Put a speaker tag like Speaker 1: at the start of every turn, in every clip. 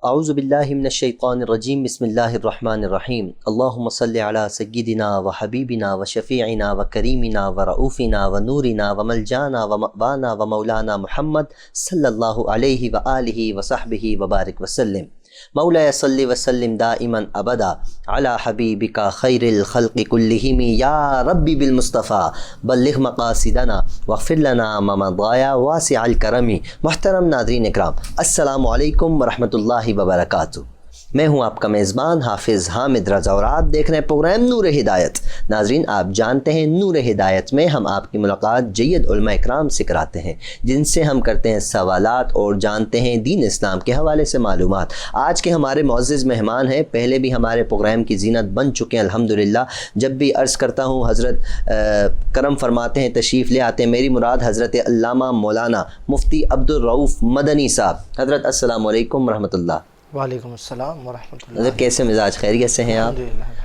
Speaker 1: اعوذ باللہ من الشیطان الرجیم بسم اللہ الرحمن الرحیم اللہم صلی علی سیدنا و حبیبنا و شفیعنا و کریمنا و رؤوفنا و نورنا و ملجانا و مأوانا و مولانا محمد صلی اللہ علیہ وآلہ وصحبہ وبارک وسلم مولا صلی وسلم دائما ابدا علی حبیبک خیر الخلق کلہم یا ربی بالمصطفیٰ بلغ مقاصدنا واغفر لنا ما مضى واسع الکرم۔ محترم ناظرین اکرام، السلام علیکم ورحمۃ اللہ وبرکاتہ۔ میں ہوں آپ کا میزبان حافظ حامد رضا اور آپ دیکھ رہے ہیں پروگرام نور ہدایت۔ ناظرین، آپ جانتے ہیں نور ہدایت میں ہم آپ کی ملاقات جید علماء اکرام سے کراتے ہیں، جن سے ہم کرتے ہیں سوالات اور جانتے ہیں دین اسلام کے حوالے سے معلومات۔ آج کے ہمارے معزز مہمان ہیں، پہلے بھی ہمارے پروگرام کی زینت بن چکے ہیں الحمدللہ۔ جب بھی عرض کرتا ہوں حضرت کرم فرماتے ہیں، تشریف لے آتے ہیں۔ میری مراد حضرت علامہ مولانا مفتی عبدالرؤف مدنی صاحب۔ حضرت السلام علیکم ورحمۃ اللہ۔
Speaker 2: وعلیکم السلام ورحمۃ اللہ۔
Speaker 1: حضرت کیسے مزاج، خیریت سے ہیں آپ؟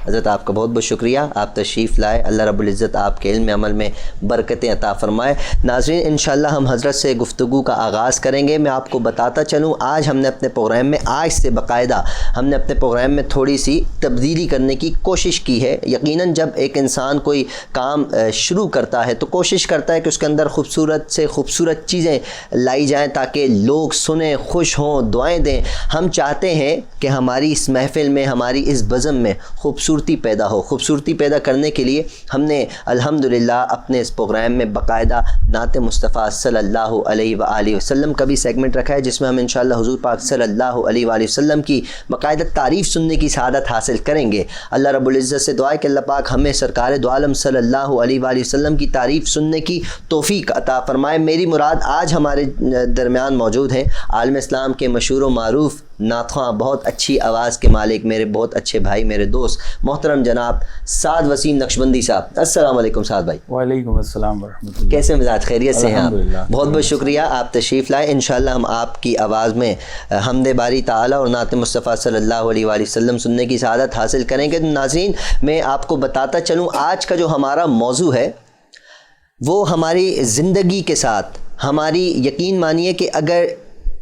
Speaker 1: حضرت آپ کا بہت بہت شکریہ، آپ تشریف لائے۔ اللہ رب العزت آپ کے علم عمل میں برکتیں عطا فرمائے۔ ناظرین، انشاءاللہ ہم حضرت سے گفتگو کا آغاز کریں گے۔ میں آپ کو بتاتا چلوں، آج ہم نے اپنے پروگرام میں باقاعدہ ہم نے اپنے پروگرام میں تھوڑی سی تبدیلی کرنے کی کوشش کی ہے۔ یقیناً جب ایک انسان کوئی کام شروع کرتا ہے تو کوشش کرتا ہے کہ اس کے اندر خوبصورت سے خوبصورت چیزیں لائی جائیں تاکہ لوگ سنیں، خوش ہوں، دعائیں دیں۔ ہم چاہتے ہیں کہ ہماری اس محفل میں، ہماری اس بزم میں خوبصورتی پیدا ہو۔ خوبصورتی پیدا کرنے کے لیے ہم نے الحمدللہ اپنے اس پروگرام میں باقاعدہ نعت مصطفیٰ صلی اللہ علیہ وآلہ وسلم کا بھی سیگمنٹ رکھا ہے، جس میں ہم انشاءاللہ حضور پاک صلی اللہ علیہ وآلہ وسلم کی باقاعدہ تعریف سننے کی سعادت حاصل کریں گے۔ اللہ رب العزت سے دعا ہے کہ اللہ پاک ہمیں سرکار دو عالم صلی اللہ علیہ وآلہ وسلم کی تعریف سننے کی توفیق عطا فرمائے۔ میری مراد آج ہمارے درمیان موجود ہیں عالم اسلام کے مشہور و معروف نعت خواں، بہت اچھی آواز کے مالک، میرے بہت اچھے بھائی، میرے دوست محترم جناب سعد وسیم نقشبندی صاحب۔ السلام علیکم سعد بھائی۔
Speaker 3: وعلیکم السلام ورحمۃ اللہ۔
Speaker 1: کیسے مزاج، خیریت سے ہیں آپ؟ بہت بہت شکریہ، آپ تشریف لائے۔ انشاءاللہ ہم آپ کی آواز میں حمد باری تعالیٰ اور نعت مصطفیٰ صلی اللہ علیہ وآلہ وسلم سننے کی سعادت حاصل کریں گے۔ ناظرین، میں آپ کو بتاتا چلوں، آج کا جو ہمارا موضوع ہے وہ ہماری زندگی کے ساتھ، ہماری یقین مانیے کہ اگر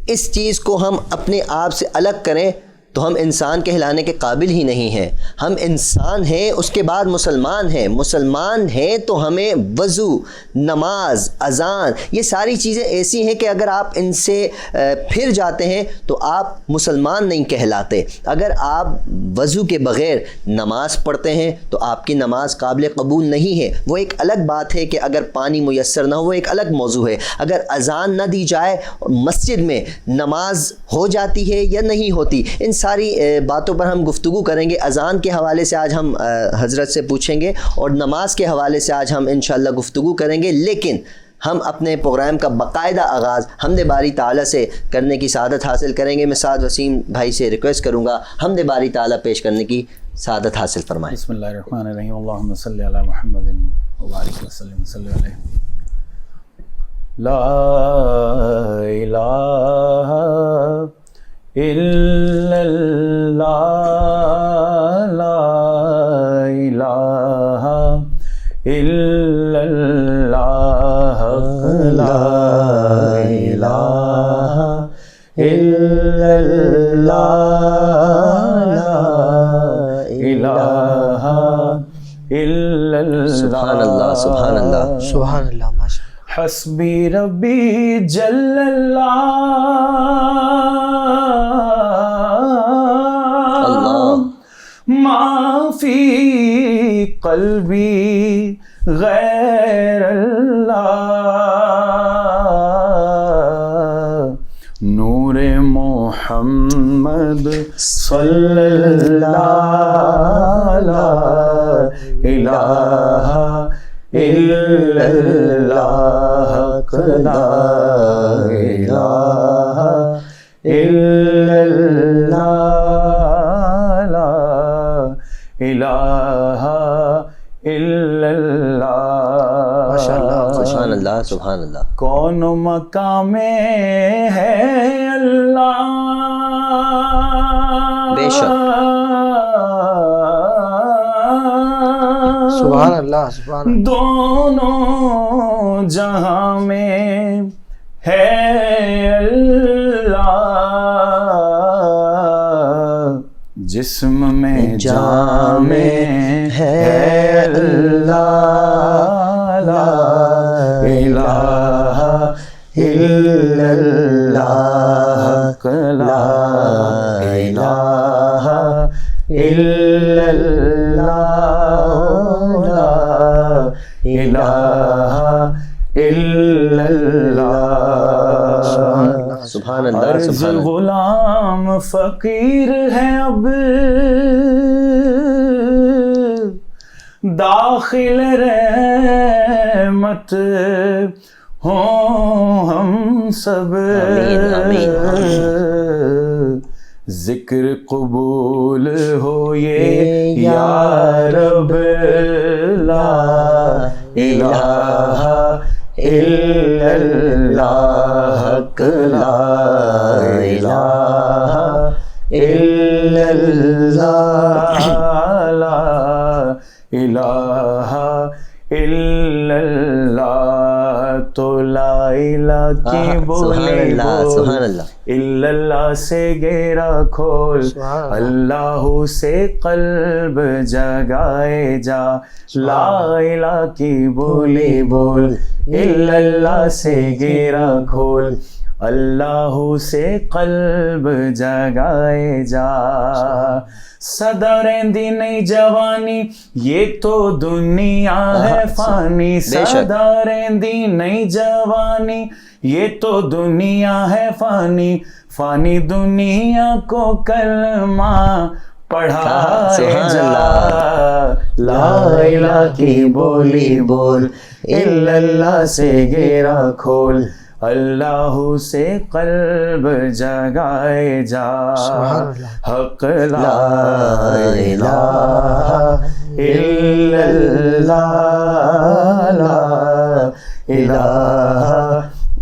Speaker 1: اس چیز کو ہم اپنے آپ سے الگ کریں تو ہم انسان کہلانے کے قابل ہی نہیں ہیں۔ ہم انسان ہیں، اس کے بعد مسلمان ہیں۔ مسلمان ہیں تو ہمیں وضو، نماز، اذان، یہ ساری چیزیں ایسی ہیں کہ اگر آپ ان سے پھر جاتے ہیں تو آپ مسلمان نہیں کہلاتے۔ اگر آپ وضو کے بغیر نماز پڑھتے ہیں تو آپ کی نماز قابل قبول نہیں ہے۔ وہ ایک الگ بات ہے کہ اگر پانی میسر نہ ہو، وہ ایک الگ موضوع ہے۔ اگر اذان نہ دی جائے اور مسجد میں نماز ہو جاتی ہے یا نہیں ہوتی، ان ساری باتوں پر ہم گفتگو کریں گے۔ اذان کے حوالے سے آج ہم حضرت سے پوچھیں گے اور نماز کے حوالے سے آج ہم انشاءاللہ گفتگو کریں گے، لیکن ہم اپنے پروگرام کا باقاعدہ آغاز حمد باری تعالیٰ سے کرنے کی سعادت حاصل کریں گے۔ میں سعد وسیم بھائی سے ریکویسٹ کروں گا حمد باری تعالیٰ پیش کرنے کی سعادت حاصل فرمائیں۔
Speaker 3: بسم اللہ الرحمن الرحیم، اللہم صلی علی محمد وبارک وسلم صلی علیہ۔ لا الہ الا اللہ، لا الہ الا اللہ، لا الہ الا اللہ، لا الہ الا اللہ۔
Speaker 1: سبحان اللہ، سبحان اللہ،
Speaker 2: سبحان اللہ، ماشاء اللہ۔
Speaker 3: حسبی ربی جل ما فی قلبی غیر اللہ، نور محمد صلی اللہ، لا الہ الا اللہ، لا الہ الا اللہ، الہ الا اللہ۔
Speaker 1: سبحان اللہ، سبحان اللہ۔
Speaker 3: کون مقام ہے اللہ،
Speaker 1: بے شک،
Speaker 2: سبحان اللہ، سبحان اللہ۔
Speaker 3: دونوں جہاں میں ہے اللہ، جسم میں جان میں ہے اللہ، لا الہ الا اللہ، لا الہ الا اللہ، لا الہ الا اللہ۔
Speaker 1: سبحان اللہ،
Speaker 3: عرض
Speaker 1: سبحان اللہ۔
Speaker 3: غلام فقیر ہے اب داخل رحمت ہوں ہم سب،
Speaker 1: آمین آمین آمین۔
Speaker 3: ذکر قبول ہو یہ یا رب، لا الہ الا اللہ، لا الہ الا اللہ، لا الہ الا اللہ۔ تو لا الہ کی بولے بول،
Speaker 1: سبحان اللہ،
Speaker 3: الا اللہ سے گیرا کھول، اللہ سے قلب جگائے جا، لا الہ کی بولی بول، الا اللہ سے گیرا کھول، اللہ سے قلب جگائے جا۔ صدا رہندی نہیں جوانی یہ تو دنیا ہے فانی، صدا رہندی نہیں جوانی یہ تو دنیا ہے فانی، فانی دنیا کو کلمہ پڑھائے جا، لا الہ کی بولی بول، الا اللہ سے گیرا کھول، اللہ سے قلب جگائے جا، حق لا الہ الا اللہ، لا الہ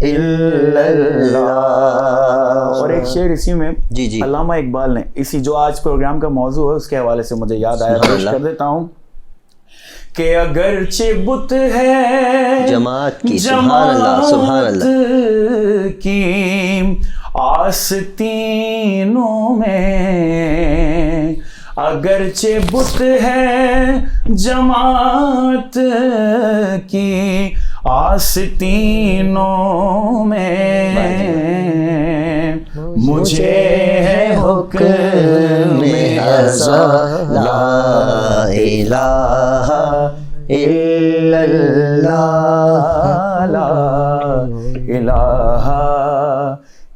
Speaker 3: الا اللہ۔ اور ایک شعر اسی میں
Speaker 1: جی جی،
Speaker 3: علامہ اقبال نے، اسی جو آج پروگرام کا موضوع ہے اس کے حوالے سے مجھے یاد آیا، پیش کر دیتا ہوں کہ اگرچہ بت ہے
Speaker 1: جماعت کی، سبحان اللہ سبحان اللہ،
Speaker 3: کی آستینوں میں، اگرچہ بت ہے جماعت کی آستینوں میں، مجھے ہے حکم ازا، لا الہ الا اللہ، لا الہ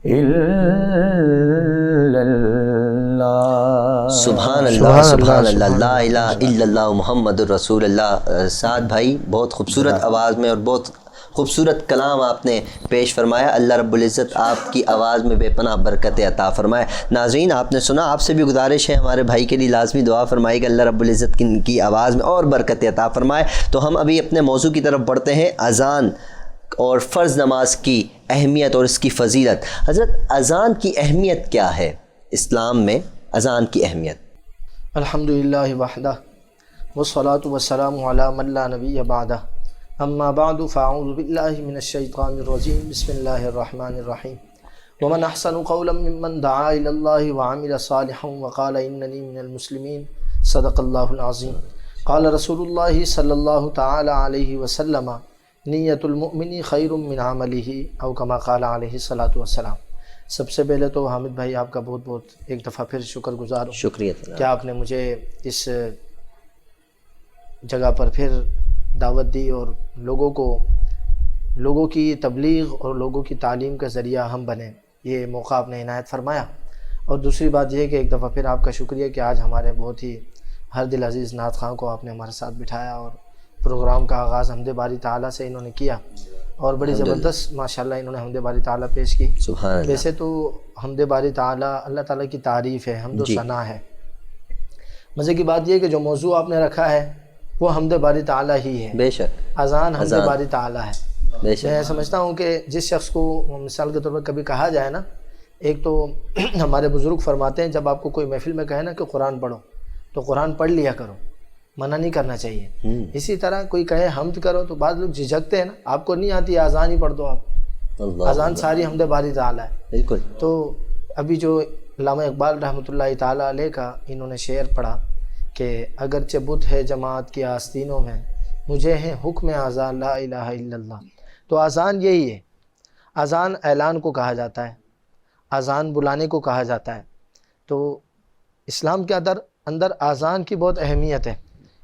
Speaker 3: الا اللہ۔
Speaker 1: سبحان اللہ سبحان اللہ، لا الہ الا اللہ محمد الرسول اللہ۔ سعد بھائی بہت خوبصورت آواز میں اور بہت خوبصورت کلام آپ نے پیش فرمایا، اللہ رب العزت آپ کی آواز میں بے پناہ برکت عطا فرمائے۔ ناظرین آپ نے سنا، آپ سے بھی گزارش ہے ہمارے بھائی کے لیے لازمی دعا فرمائے کہ اللہ رب العزت کی آواز میں اور برکت عطا فرمائے۔ تو ہم ابھی اپنے موضوع کی طرف بڑھتے ہیں، اذان اور فرض نماز کی اہمیت اور اس کی فضیلت۔ حضرت اذان کی اہمیت کیا ہے اسلام میں؟ اذان کی اہمیت۔
Speaker 2: الحمدللہ وحدہ والصلاة والسلام علی من لا نبی بعدہ، اما بعد فاعوذ باللہ من الشیطان الرجیم، بسم اللہ الرحمن الرحیم۔ ومن احسن قولا ممن دعا الی اللہ وعمل صالحا وقال اننی من المسلمین، صدق اللہ العظیم۔ قال رسول اللہ صلی اللہ تعالی علیہ وسلم، نیت المؤمن خیر من عملہ، او کما قال علیہ الصلاۃ والسلام۔ سب سے پہلے تو حامد بھائی آپ کا بہت بہت ایک دفعہ پھر شکر گزار ہوں،
Speaker 1: شکریہ
Speaker 2: کہ آپ نے مجھے اس جگہ پر پھر دعوت دی اور لوگوں کی تبلیغ اور لوگوں کی تعلیم کا ذریعہ ہم بنیں، یہ موقع آپ نے عنایت فرمایا۔ اور دوسری بات یہ ہے کہ ایک دفعہ پھر آپ کا شکریہ کہ آج ہمارے بہت ہی ہر دل عزیز نعت خواں کو آپ نے ہمارے ساتھ بٹھایا اور پروگرام کا آغاز حمد باری تعالیٰ سے انہوں نے کیا، اور بڑی زبردست ماشاءاللہ انہوں نے حمد باری تعالیٰ پیش کی۔
Speaker 1: سبحان اللہ۔
Speaker 2: ویسے تو حمد باری تعالیٰ اللہ تعالیٰ کی تعریف ہے، حمد و ثنا ہے۔ مزے کی بات یہ ہے کہ جو موضوع آپ نے رکھا ہے وہ حمد باری تعالیٰ ہی ہے،
Speaker 1: بے شک
Speaker 2: اذان حمد باری تعالیٰ ہے۔
Speaker 1: بے شک۔
Speaker 2: میں سمجھتا ہوں کہ جس شخص کو مثال کے طور پر کبھی کہا جائے نا، ایک تو ہمارے بزرگ فرماتے ہیں جب آپ کو کوئی محفل میں کہے نا کہ قرآن پڑھو تو قرآن پڑھ لیا کرو، منع نہیں کرنا چاہیے۔ اسی طرح کوئی کہے حمد کرو تو بعض لوگ جھجکتے ہیں نا، آپ کو نہیں آتی اذان ہی پڑھ دو آپ، اذان ساری حمد باری تعالیٰ ہے۔
Speaker 1: بالکل۔
Speaker 2: تو ابھی جو علامہ اقبال رحمۃ اللہ تعالیٰ علیہ کا انہوں نے شعر پڑھا کہ اگرچہ بت ہے جماعت کی آستینوں میں، مجھے ہے حکم اذان لا الہ الا اللہ۔ تو اذان یہی ہے، اذان اعلان کو کہا جاتا ہے، اذان بلانے کو کہا جاتا ہے۔ تو اسلام کے اندر اذان کی بہت اہمیت ہے۔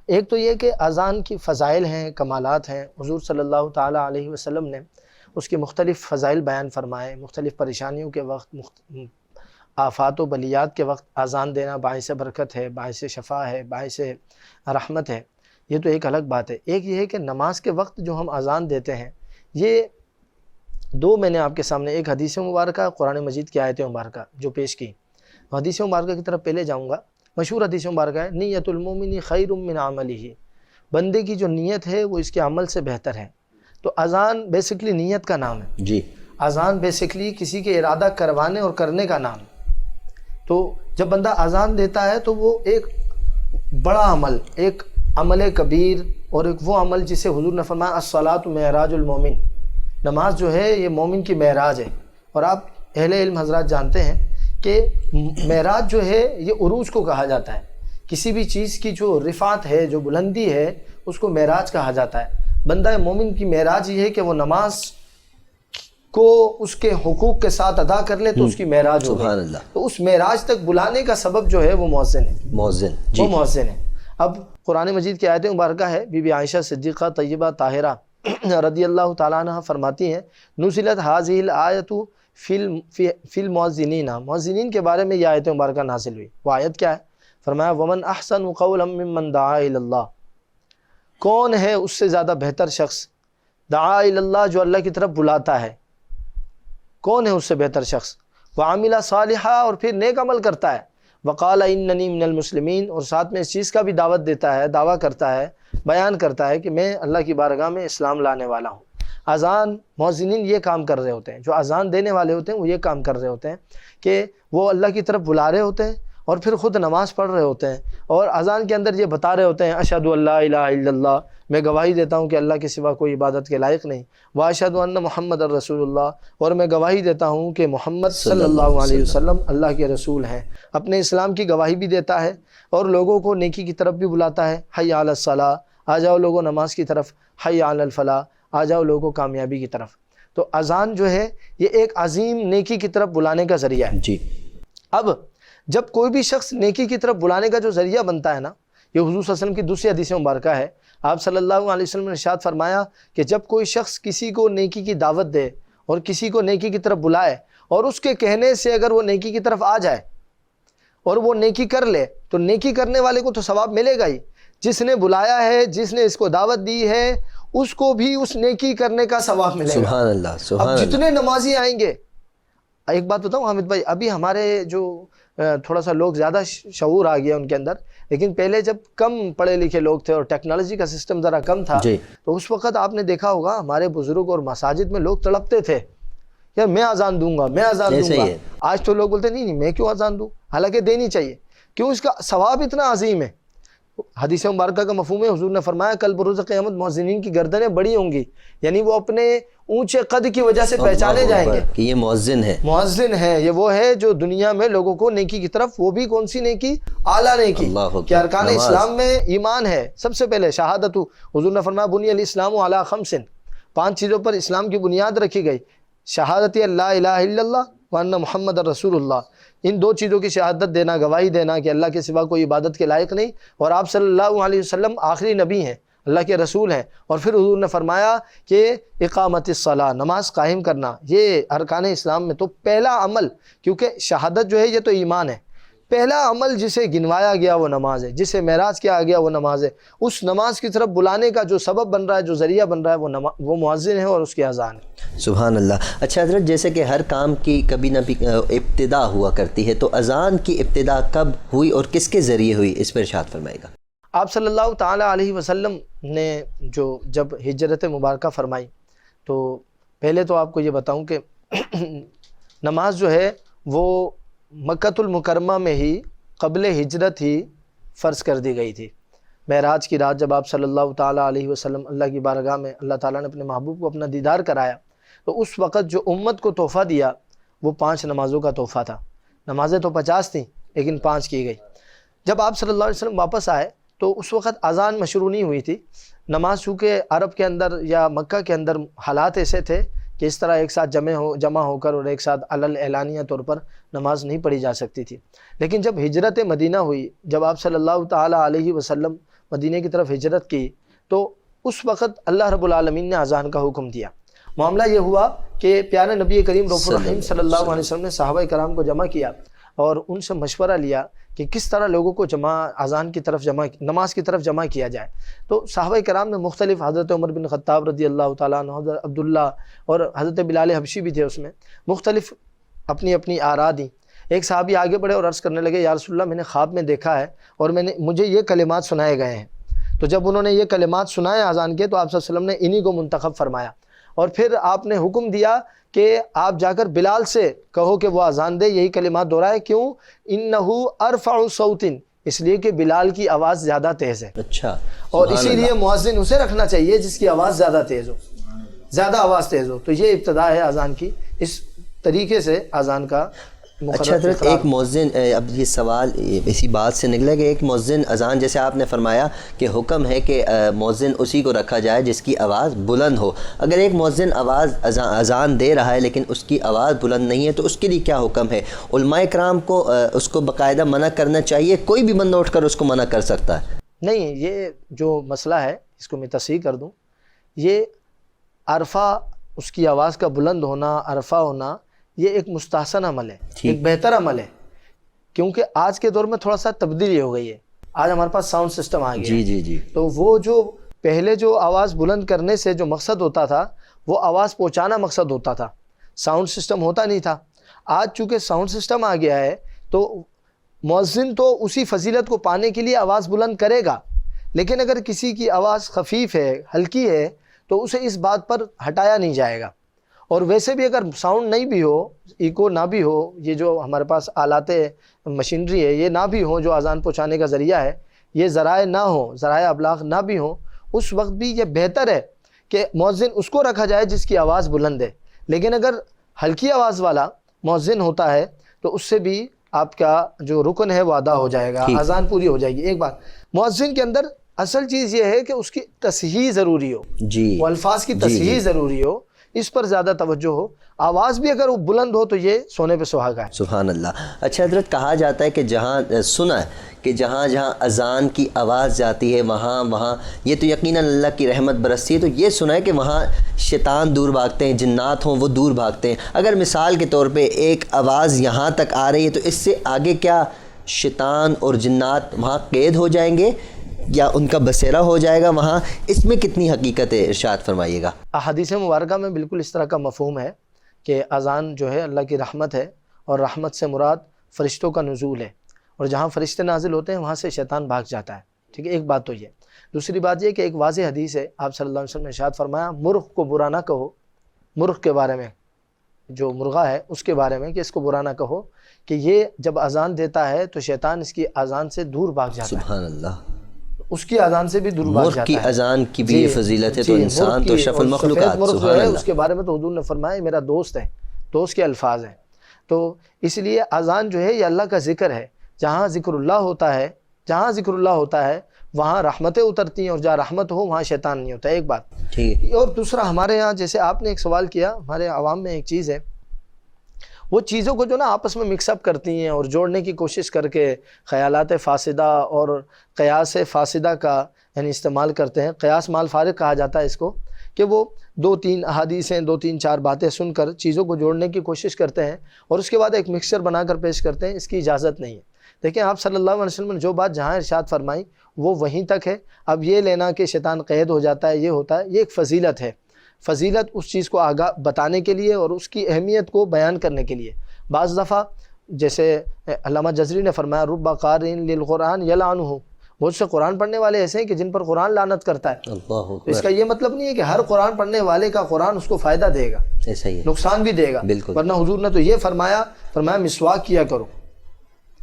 Speaker 2: ایک تو یہ کہ اذان کی فضائل ہیں، کمالات ہیں۔ حضور صلی اللہ تعالیٰ علیہ وسلم نے اس کے مختلف فضائل بیان فرمائے۔ مختلف پریشانیوں کے وقت، آفات و بلیات کے وقت اذان دینا باعث برکت ہے، باعث شفا ہے، باعث رحمت ہے۔ یہ تو ایک الگ بات ہے۔ ایک یہ ہے کہ نماز کے وقت جو ہم اذان دیتے ہیں، یہ دو میں نے آپ کے سامنے، ایک حدیث مبارکہ، قرآن مجید کی آیت مبارکہ جو پیش کی۔ حدیث مبارکہ کی طرف پہلے جاؤں گا۔ مشہور حدیث مبارکہ ہے، نیت المومن خیر من عملہ، بندے کی جو نیت ہے وہ اس کے عمل سے بہتر ہے۔ تو اذان بیسکلی نیت کا نام ہے
Speaker 1: جی،
Speaker 2: اذان بیسکلی کسی کے ارادہ کروانے اور کرنے کا نام ہے۔ تو جب بندہ اذان دیتا ہے تو وہ ایک بڑا عمل، ایک عمل کبیر، اور ایک وہ عمل جسے حضور نے فرمایا الصلاۃ معراج المومن، نماز جو ہے یہ مومن کی معراج ہے۔ اور آپ اہل علم حضرات جانتے ہیں کہ معراج جو ہے یہ عروج کو کہا جاتا ہے۔ کسی بھی چیز کی جو رفعت ہے، جو بلندی ہے، اس کو معراج کہا جاتا ہے۔ بندہ مومن کی معراج یہ ہے کہ وہ نماز کو اس کے حقوق کے ساتھ ادا کر لے تو اس کی معراج ہو
Speaker 1: سبحان
Speaker 2: گئی۔
Speaker 1: اللہ۔
Speaker 2: تو اس معراج تک بلانے کا سبب جو ہے وہ مؤذن ہے،
Speaker 1: مؤذن جی،
Speaker 2: وہ مؤذن ہے۔ اب قرآن مجید کی آیت مبارکہ ہے، بی بی عائشہ صدیقہ طیبہ طاہرہ رضی اللہ تعالیٰ عنہ فرماتی ہیں، نزلت هذه الآیۃ فی المؤذنین، مؤذنین کے بارے میں یہ آیت مبارکہ نازل ہوئی۔ وہ آیت کیا ہے؟ فرمایا ومن احسن قولا ممن دعا الی اللہ، کون ہے اس سے زیادہ بہتر شخص، دعا الی اللہ، جو اللہ کی طرف بلاتا ہے، کون ہے اس سے بہتر شخص، وعمل صالحا، اور پھر نیک عمل کرتا ہے، وقال اننی من المسلمین، اور ساتھ میں اس چیز کا بھی دعوت دیتا ہے، دعویٰ کرتا ہے، بیان کرتا ہے کہ میں اللہ کی بارگاہ میں اسلام لانے والا ہوں۔ اذان مؤذنین یہ کام کر رہے ہوتے ہیں، جو اذان دینے والے ہوتے ہیں وہ یہ کام کر رہے ہوتے ہیں کہ وہ اللہ کی طرف بلا رہے ہوتے ہیں اور پھر خود نماز پڑھ رہے ہوتے ہیں، اور اذان کے اندر یہ بتا رہے ہوتے ہیں اشہد ان لا الہ الا اللہ، میں گواہی دیتا ہوں کہ اللہ کے سوا کوئی عبادت کے لائق نہیں، واشہد ان محمد الرسول اللہ، اور میں گواہی دیتا ہوں کہ محمد صلی اللہ علیہ وسلم اللہ کے رسول ہیں۔ اپنے اسلام کی گواہی بھی دیتا ہے اور لوگوں کو نیکی کی طرف بھی بلاتا ہے، حی علی الصلاۃ، آ جاؤ لوگوں نماز کی طرف، حی علی الفلاح، آ جاؤ لوگوں کامیابی کی طرف۔ تو اذان جو ہے یہ ایک عظیم نیکی کی طرف بلانے کا ذریعہ ہے۔
Speaker 1: جی،
Speaker 2: اب جب کوئی بھی شخص نیکی کی طرف بلانے کا جو ذریعہ بنتا ہے نا، یہ حضور صلی اللہ علیہ وسلم کی دوسری حدیث مبارکہ ہے۔ آپ صلی اللہ علیہ وسلم نے ارشاد فرمایا کہ جب کوئی شخص کسی کو نیکی کی دعوت دے اور کسی کو نیکی کی طرف بلائے اور اس کے کہنے سے اگر وہ نیکی کی طرف آ جائے اور وہ نیکی کر لے تو نیکی کرنے والے کو تو ثواب ملے گا ہی، جس نے بلایا ہے، جس نے اس کو دعوت دی ہے، اس کو بھی اس نیکی کرنے کا ثواب ملے گا۔
Speaker 1: سبحان اللہ، سبحان
Speaker 2: اب
Speaker 1: اللہ۔
Speaker 2: جتنے نمازی آئیں گے، ایک بات بتاؤں حامد بھائی، ابھی ہمارے جو تھوڑا سا لوگ زیادہ شعور آ گیا ان کے اندر، لیکن پہلے جب کم پڑھے لکھے لوگ تھے اور ٹیکنالوجی کا سسٹم ذرا کم تھا،
Speaker 1: جی،
Speaker 2: تو اس وقت آپ نے دیکھا ہوگا ہمارے بزرگ اور مساجد میں لوگ تڑپتے تھے کہ میں اذان دوں گا، میں اذان
Speaker 1: ایسے
Speaker 2: دوں
Speaker 1: ہی
Speaker 2: گا۔
Speaker 1: ہے۔
Speaker 2: آج تو لوگ بولتے نہیں میں کیوں اذان دوں، حالانکہ دینی چاہیے، کیوں؟ اس کا ثواب اتنا عظیم ہے۔ حدیث مبارکہ کا مفہوم ہے، حضور نے فرمایا کل بروز قیامت مؤذنین کی گردنیں بڑی ہوں گی، یعنی وہ اپنے اونچے قد کی وجہ سے پہچانے جائیں گے
Speaker 1: کہ یہ مؤذن ہے۔
Speaker 2: مؤذن ہے، یہ وہ ہے جو دنیا میں لوگوں کو نیکی کی طرف، وہ بھی کون سی نیکی؟ اعلیٰ نیکی،
Speaker 1: اللہ اکبر،
Speaker 2: کہ ارکان
Speaker 1: نماز۔
Speaker 2: اسلام میں ایمان ہے سب سے پہلے، شہادت، حضور نے فرمایا بنی الاسلام علی خمس، 5 چیزوں پر اسلام کی بنیاد رکھی گئی، شہادت لا الہ الا اللہ وان محمد الرسول اللہ، ان 2 چیزوں کی شہادت دینا، گواہی دینا کہ اللہ کے سوا کوئی عبادت کے لائق نہیں، اور آپ صلی اللہ علیہ وسلم آخری نبی ہیں، اللہ کے رسول ہیں۔ اور پھر حضور نے فرمایا کہ اقامت الصلاۃ، نماز قائم کرنا، یہ ارکان اسلام میں۔ تو پہلا عمل، کیونکہ شہادت جو ہے یہ تو ایمان ہے، پہلا عمل جسے گنوایا گیا وہ نماز ہے، جسے معراج کیا گیا وہ نماز ہے۔ اس نماز کی طرف بلانے کا جو سبب بن رہا ہے، جو ذریعہ بن رہا ہے، وہ مؤذن ہے اور اس کی اذان ہے۔
Speaker 1: سبحان اللہ۔ اچھا حضرت، جیسے کہ ہر کام کی کبھی نہ ابتدا ہوا کرتی ہے، تو اذان کی ابتدا کب ہوئی اور کس کے ذریعے ہوئی، اس پر ارشاد فرمائے گا۔
Speaker 2: آپ صلی اللہ تعالیٰ علیہ وسلم نے جب ہجرت مبارکہ فرمائی، تو پہلے تو آپ کو یہ بتاؤں کہ نماز جو ہے وہ مکۃ المکرمہ میں ہی قبل ہجرت ہی فرض کر دی گئی تھی۔ معراج کی رات جب آپ صلی اللہ تعالیٰ علیہ وسلم اللہ کی بارگاہ میں اللہ تعالیٰ نے اپنے محبوب کو اپنا دیدار کرایا، تو اس وقت جو امت کو تحفہ دیا وہ 5 نمازوں کا تحفہ تھا۔ نمازیں تو 50 تھیں لیکن 5 کی گئی۔ جب آپ صلی اللہ علیہ وسلم واپس آئے تو اس وقت اذان مشروع نہیں ہوئی تھی۔ نماز چونکہ عرب کے اندر یا مکہ کے اندر حالات ایسے تھے کہ اس طرح ایک ساتھ جمع ہو کر اور ایک ساتھ علل اعلانیہ طور پر نماز نہیں پڑھی جا سکتی تھی۔ لیکن جب ہجرت مدینہ ہوئی، جب آپ صلی اللہ تعالیٰ علیہ وسلم مدینہ کی طرف ہجرت کی، تو اس وقت اللہ رب العالمین نے اذان کا حکم دیا۔ معاملہ یہ ہوا کہ پیارے نبی کریم رؤوف الرحیم صلی اللہ علیہ وسلم نے صحابہ کرام کو جمع کیا اور ان سے مشورہ لیا کہ کس طرح لوگوں کو اذان کی طرف نماز کی طرف جمع کیا جائے۔ تو صحابہ کرام نے مختلف، حضرت عمر بن خطاب رضی اللہ تعالیٰ عنہ، حضرت عبداللہ اور حضرت بلال حبشی بھی تھے اس میں، مختلف اپنی اپنی آراء دیں۔ ایک صحابی آگے بڑھے اور عرض کرنے لگے، یا رسول اللہ میں نے خواب میں دیکھا ہے اور مجھے یہ کلمات سنائے گئے ہیں۔ تو جب انہوں نے یہ کلمات سنائے اذان کے، تو آپ صلی اللہ علیہ وسلم نے انہی کو منتخب فرمایا اور پھر آپ نے حکم دیا کہ آپ جا کر بلال سے کہو کہ وہ اذان دے، یہی کلمات دہرائے۔ کیوں؟ انہو ارفع صوت، اس لیے کہ بلال کی آواز زیادہ تیز ہے۔
Speaker 1: اچھا،
Speaker 2: اور اسی لیے مؤذن اسے رکھنا چاہیے جس کی آواز زیادہ تیز ہو، زیادہ آواز تیز ہو۔ تو یہ ابتدا ہے اذان کی، اس طریقے سے اذان کا
Speaker 1: اچھا حضرت، ایک مؤذن، اب یہ سوال اسی بات سے نکلا کہ ایک مؤذن اذان، جیسے آپ نے فرمایا کہ حکم ہے کہ مؤذن اسی کو رکھا جائے جس کی آواز بلند ہو، اگر ایک مؤذن اذان دے رہا ہے لیکن اس کی آواز بلند نہیں ہے تو اس کے لیے کیا حکم ہے؟ علماء کرام کو اس کو باقاعدہ منع کرنا چاہیے؟ کوئی بھی بندہ اٹھ کر اس کو منع کر سکتا ہے؟
Speaker 2: نہیں، یہ جو مسئلہ ہے اس کو میں تصحیح کر دوں، یہ عرفہ، اس کی آواز کا بلند ہونا، عرفہ ہونا، یہ ایک مستحسن عمل ہے، ایک بہتر عمل ہے، کیونکہ آج کے دور میں تھوڑا سا تبدیلی ہو گئی ہے۔ آج ہمارے پاس ساؤنڈ سسٹم آ گیا ہے۔
Speaker 1: جی
Speaker 2: تو وہ جو پہلے جو آواز بلند کرنے سے جو مقصد ہوتا تھا وہ آواز پہنچانا مقصد ہوتا تھا، ساؤنڈ سسٹم ہوتا نہیں تھا۔ آج چونکہ ساؤنڈ سسٹم آ گیا ہے تو مؤذن تو اسی فضیلت کو پانے کے لیے آواز بلند کرے گا، لیکن اگر کسی کی آواز خفیف ہے، ہلکی ہے، تو اسے اس بات پر ہٹایا نہیں جائے گا۔ اور ویسے بھی اگر ساؤنڈ نہیں بھی ہو، ایکو نہ بھی ہو، یہ جو ہمارے پاس آلات مشینری ہے یہ نہ بھی ہو جو اذان پہنچانے کا ذریعہ ہے، یہ ذرائع نہ ہوں، ذرائع ابلاغ نہ بھی ہوں، اس وقت بھی یہ بہتر ہے کہ مؤذن اس کو رکھا جائے جس کی آواز بلند ہے۔ لیکن اگر ہلکی آواز والا مؤذن ہوتا ہے تو اس سے بھی آپ کا جو رکن ہے وہ ادا ہو جائے گا، اذان پوری ہو جائے گی۔ ایک بات، مؤذن کے اندر اصل چیز یہ ہے کہ اس کی تصحیح ضروری ہو، وہ الفاظ کی تصحیح ضروری ہو، اس پر زیادہ توجہ ہو۔ آواز بھی اگر وہ بلند ہو تو یہ سونے پہ سہاگا ہے۔
Speaker 1: سبحان اللہ۔ اچھا حضرت، کہا جاتا ہے کہ جہاں سنا ہے کہ جہاں جہاں اذان کی آواز جاتی ہے وہاں یہ تو یقیناً اللہ کی رحمت برستی ہے، تو یہ سنا ہے کہ وہاں شیطان دور بھاگتے ہیں، جنات ہوں وہ دور بھاگتے ہیں۔ اگر مثال کے طور پہ ایک آواز یہاں تک آ رہی ہے تو اس سے آگے کیا شیطان اور جنات وہاں قید ہو جائیں گے یا ان کا بسیرا ہو جائے گا وہاں؟ اس میں کتنی حقیقت ہے، ارشاد فرمائیے گا۔
Speaker 2: احادیث مبارکہ میں بالکل اس طرح کا مفہوم ہے کہ اذان جو ہے اللہ کی رحمت ہے، اور رحمت سے مراد فرشتوں کا نزول ہے، اور جہاں فرشتے نازل ہوتے ہیں وہاں سے شیطان بھاگ جاتا ہے۔ ٹھیک ہے، ایک بات تو یہ۔ دوسری بات یہ کہ ایک واضح حدیث ہے، آپ صلی اللہ علیہ وسلم نے ارشاد فرمایا، مرغ کو برا نہ کہو، مرغ کے بارے میں، جو مرغہ ہے اس کے بارے میں، کہ اس کو برا نہ کہو، کہ یہ جب اذان دیتا ہے تو شیطان اس کی اذان سے دور بھاگ جاتا ہے۔
Speaker 1: سبحان اللہ۔
Speaker 2: اس کی اذان سے بھی دور بھاگ جاتا ہے۔
Speaker 1: مرغ کی اذان کی بھی یہ فضیلت ہے، تو انسان تو اشرف المخلوقات، سبحان اللہ،
Speaker 2: اس کے بارے میں تو حضور نے فرمایا میرا دوست ہے، دوست کے الفاظ ہیں۔ تو اس لیے اذان جو ہے یہ اللہ کا ذکر ہے، جہاں ذکر اللہ ہوتا ہے وہاں رحمتیں اترتی ہیں، اور جہاں رحمت ہو وہاں شیطان نہیں ہوتا۔ ایک بات
Speaker 1: ٹھیک ہے۔
Speaker 2: اور دوسرا، ہمارے یہاں جیسے آپ نے ایک سوال کیا، ہمارے عوام میں ایک چیز ہے، وہ چیزوں کو جو نا آپس میں مکس اپ کرتی ہیں اور جوڑنے کی کوشش کر کے خیالات فاسدہ اور قیاس فاسدہ کا یعنی استعمال کرتے ہیں۔ قیاس مال فارغ کہا جاتا ہے اس کو، کہ وہ 2-3 احادیثیں، 2-4 باتیں سن کر چیزوں کو جوڑنے کی کوشش کرتے ہیں اور اس کے بعد ایک مکسچر بنا کر پیش کرتے ہیں۔ اس کی اجازت نہیں ہے۔ دیکھیں، آپ صلی اللہ علیہ وسلم نے جو بات جہاں ارشاد فرمائی وہ وہیں تک ہے۔ اب یہ لینا کہ شیطان قید ہو جاتا ہے، یہ ہوتا ہے، یہ ایک فضیلت ہے۔ فضیلت اس چیز کو آگاہ بتانے کے لیے اور اس کی اہمیت کو بیان کرنے کے لیے۔ بعض دفعہ جیسے علامہ جزری نے فرمایا، رب قارئ للقرآن یلعنہ، بہت سے قرآن پڑھنے والے ایسے ہیں کہ جن پر قرآن لعنت کرتا ہے۔
Speaker 1: اللہ اکبر۔
Speaker 2: اس کا یہ مطلب نہیں ہے کہ ہر قرآن پڑھنے والے کا قرآن اس کو فائدہ دے گا،
Speaker 1: ایسا ہی ہے،
Speaker 2: نقصان بھی دے گا۔
Speaker 1: بالکل۔
Speaker 2: ورنہ حضور نے تو یہ فرمایا مسواک کیا کرو۔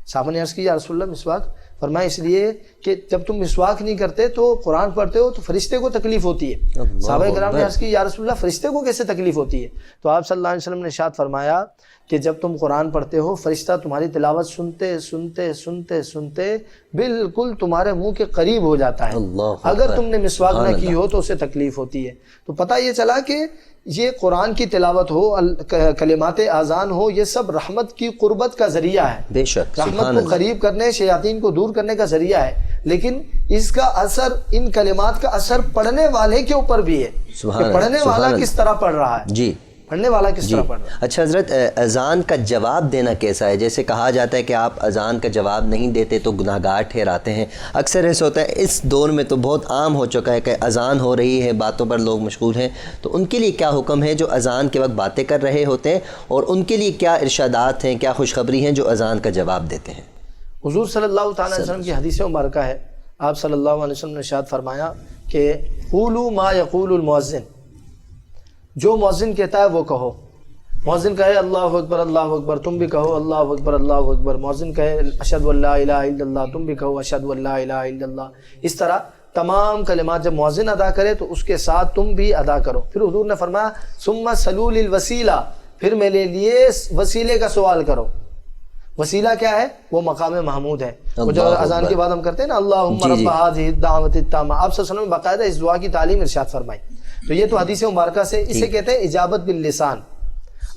Speaker 2: صحابہ نے عرض کی، یا رسول اللہ مسواک فرمایا اس لیے کہ جب تم مسواک نہیں کرتے تو قرآن پڑھتے ہو تو فرشتے کو تکلیف ہوتی ہے. صحابہ کرام نے عرض کی یا رسول اللہ فرشتے کو کیسے تکلیف ہوتی ہے؟ تو آپ صلی اللہ علیہ وسلم نے ارشاد فرمایا کہ جب تم قرآن پڑھتے ہو فرشتہ تمہاری تلاوت سنتے سنتے سنتے سنتے بالکل تمہارے منہ کے قریب ہو جاتا ہے. اگر تم نے مسواک نہ کی ہو تو اسے تکلیف ہوتی ہے. تو پتہ یہ چلا کہ یہ قرآن کی تلاوت ہو، کلمات اذان ہو، یہ سب رحمت کی قربت کا ذریعہ ہے.
Speaker 1: بے شک
Speaker 2: رحمت کو قریب کرنے، شیاطین کو دور کرنے کا ذریعہ ہے. لیکن اس کا اثر، ان کلمات کا اثر پڑھنے والے کے اوپر بھی ہے کہ پڑھنے والا کس طرح پڑھ رہا ہے.
Speaker 1: جی
Speaker 2: پڑھنے والا کس طرح پڑھ رہا ہے.
Speaker 1: اچھا حضرت، اذان کا جواب دینا کیسا ہے؟ جیسے کہا جاتا ہے کہ آپ اذان کا جواب نہیں دیتے تو گناہ گار ٹھہراتے ہیں. اکثر ایسا ہوتا ہے، اس دور میں تو بہت عام ہو چکا ہے کہ اذان ہو رہی ہے، باتوں پر لوگ مشغول ہیں، تو ان کے لیے کیا حکم ہے جو اذان کے وقت باتیں کر رہے ہوتے ہیں، اور ان کے لیے کیا ارشادات ہیں، کیا خوشخبری ہیں جو اذان کا جواب دیتے ہیں؟
Speaker 2: حضور صلی اللہ تعالیٰ علیہ وسلم کی حدیث مبارکہ ہے. آپ صلی اللہ علیہ وسلم نے ارشاد فرمایا کہ قولوا ما یقول المؤذن، جو مؤذن کہتا ہے وہ کہو. مؤذن کہے اللہ اکبر اللہ اکبر، تم بھی کہو اللہ اکبر اللہ اکبر. مؤذن کہے اشہد ان لا الہ الا اللہ، تم بھی کہو اشہد ان لا الہ الا اللہ. اس طرح تمام کلمات جب مؤذن ادا کرے تو اس کے ساتھ تم بھی ادا کرو. پھر حضور نے فرمایا ثم صلوا للوسیلہ، پھر میرے لیے وسیلے کا سوال کرو. وسیلہ کیا ہے؟ وہ مقام محمود ہے. وہ جو اذان کے بعد ہم کرتے ہیں نا اللہم رب هذه الدعوۃ التامہ، آپ صلی اللہ علیہ وسلم نے باقاعدہ اس دعا کی تعلیم ارشاد فرمائی. تو یہ تو حدیث مبارکہ سے، اسے کہتے ہیں اجابت باللسان.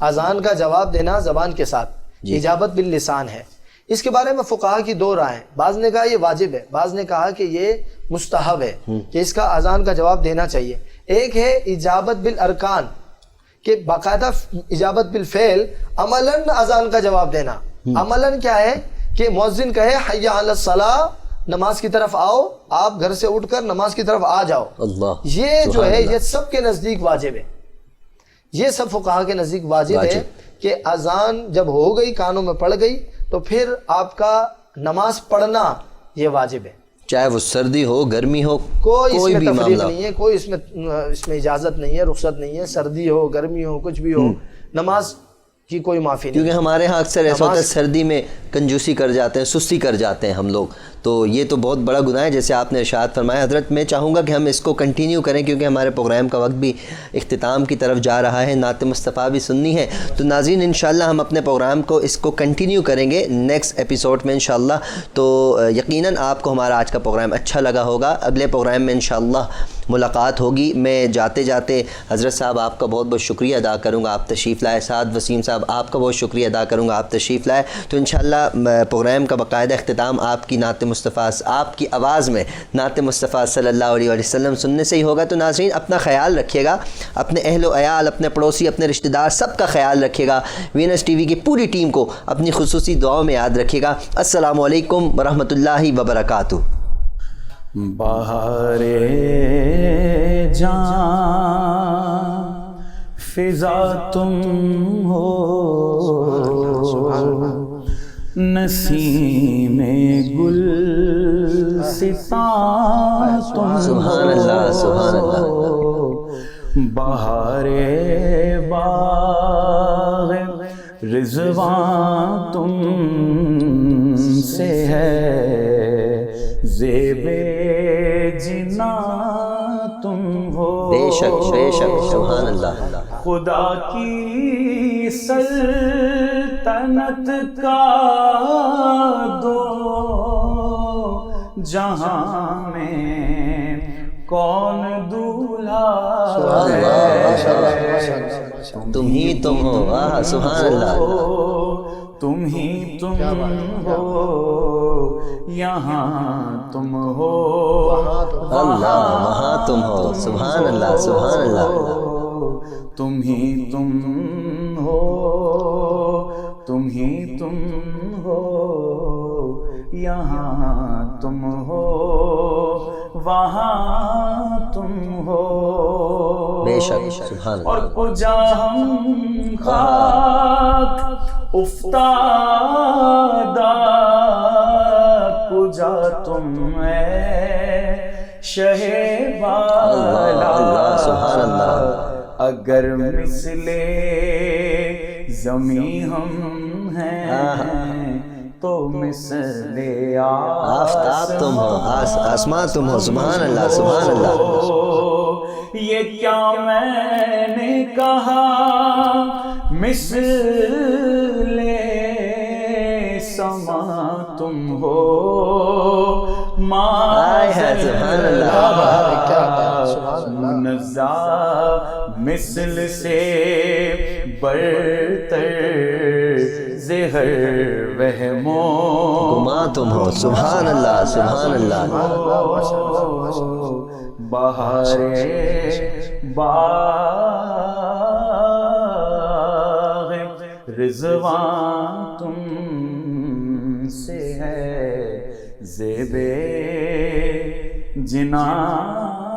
Speaker 2: اذان کا جواب دینا زبان کے ساتھ اجابت باللسان ہے. اس کے بارے میں فقہا کی دو رائے ہیں. بعض نے کہا یہ واجب ہے، بعض نے کہا کہ یہ مستحب ہے کہ اس کا اذان کا جواب دینا چاہیے. ایک ہے اجابت بالارکان، کہ باقاعدہ اجابت بالفعل عملاً اذان کا جواب دینا. عملاً کیا ہے کہ مؤذن کہے حی علی الصلاۃ، نماز کی طرف آؤ، آپ گھر سے اٹھ کر نماز کی طرف آ جاؤ. یہ جو ہے یہ سب کے نزدیک واجب ہے. یہ سب فقہا کے نزدیک واجب ہے کہ اذان جب ہو گئی، کانوں میں پڑ گئی، تو پھر آپ کا نماز پڑھنا یہ واجب ہے.
Speaker 1: چاہے وہ سردی ہو، گرمی ہو،
Speaker 2: کوئی اس میں تفریق نہیں ہے، کوئی اس میں اجازت نہیں ہے، رخصت نہیں ہے. سردی ہو، گرمی ہو، کچھ بھی ہو، نماز کی کوئی معافی نہیں.
Speaker 1: کیونکہ ہمارے ہاں اکثر ایسا ہوتا ہے سردی میں کنجوسی کر جاتے ہیں، سستی کر جاتے ہیں ہم لوگ، تو یہ تو بہت بڑا گناہ ہے جیسے آپ نے ارشاد فرمایا. حضرت میں چاہوں گا کہ ہم اس کو کنٹینیو کریں کیونکہ ہمارے پروگرام کا وقت بھی اختتام کی طرف جا رہا ہے، نعت مصطفیٰ بھی سننی ہے. تو ناظرین انشاءاللہ ہم اپنے پروگرام کو اس کو کنٹینیو کریں گے نیکسٹ ایپیسوڈ میں انشاءاللہ. تو یقیناً آپ کو ہمارا آج کا پروگرام اچھا لگا ہوگا. اگلے پروگرام میں انشاءاللہ ملاقات ہوگی. میں جاتے جاتے حضرت صاحب آپ کا بہت بہت شکریہ ادا کروں گا، آپ تشریف لائے. سعد وسیم صاحب آپ کا بہت شکریہ ادا کروں گا، آپ تشریف لائے. تو انشاءاللہ پروگرام کا باقاعدہ اختتام آپ کی نعت مصطفیٰ، آپ کی آواز میں نعت مصطفیٰ صلی اللہ علیہ وسلم سننے سے ہی ہوگا. تو ناظرین اپنا خیال رکھیے گا، اپنے اہل و عیال، اپنے پڑوسی، اپنے رشتہ دار، سب کا خیال رکھیے گا. وینس ٹی وی کی پوری ٹیم کو اپنی خصوصی دعاؤں میں یاد رکھیے گا. السلام علیکم ورحمۃ اللہ وبرکاتہ.
Speaker 3: بہار جان فضا تم ہو، نسیم گل ستا تم،
Speaker 1: سبحان اللہ سبحان اللہ.
Speaker 3: بہار باغ رضوان تم سے ہے، زیب جنا تم ہو.
Speaker 1: بے شک بے شک سبحان اللہ.
Speaker 3: خدا کی سلطنت کا دو جہاں میں کون دولہا ہے،
Speaker 1: تم ہی تم ہو. سبحان اللہ.
Speaker 3: تم ہی تم ہو، یہاں تم ہو،
Speaker 1: اللہ وہاں تم ہو. سبحان اللہ سبحان اللہ.
Speaker 3: تم ہی تم ہو، تم ہی تم ہو، یہاں تم ہو، وہاں تم ہو.
Speaker 1: بے شک سبحان اللہ.
Speaker 3: اور کجا ہم خاک افتادہ، کجا تم اے شہ بالا.
Speaker 1: اللہ سبحان اللہ.
Speaker 3: اگر مثل زمیں ہم ہیں تو مثل
Speaker 1: آفتاب تم ہو، آسمان تم ہو، سبحان اللہ سبحان اللہ۔
Speaker 3: یہ کیا میں نے کہا مثل سما تم ہو،
Speaker 1: سبحان اللہ۔
Speaker 3: منزہ مثل سے برتر زہر وہمو
Speaker 1: گما تم ہو، سبحان اللہ سبحان اللہ۔
Speaker 3: بہار باغ رضوان تم سے ہے، زیب جنان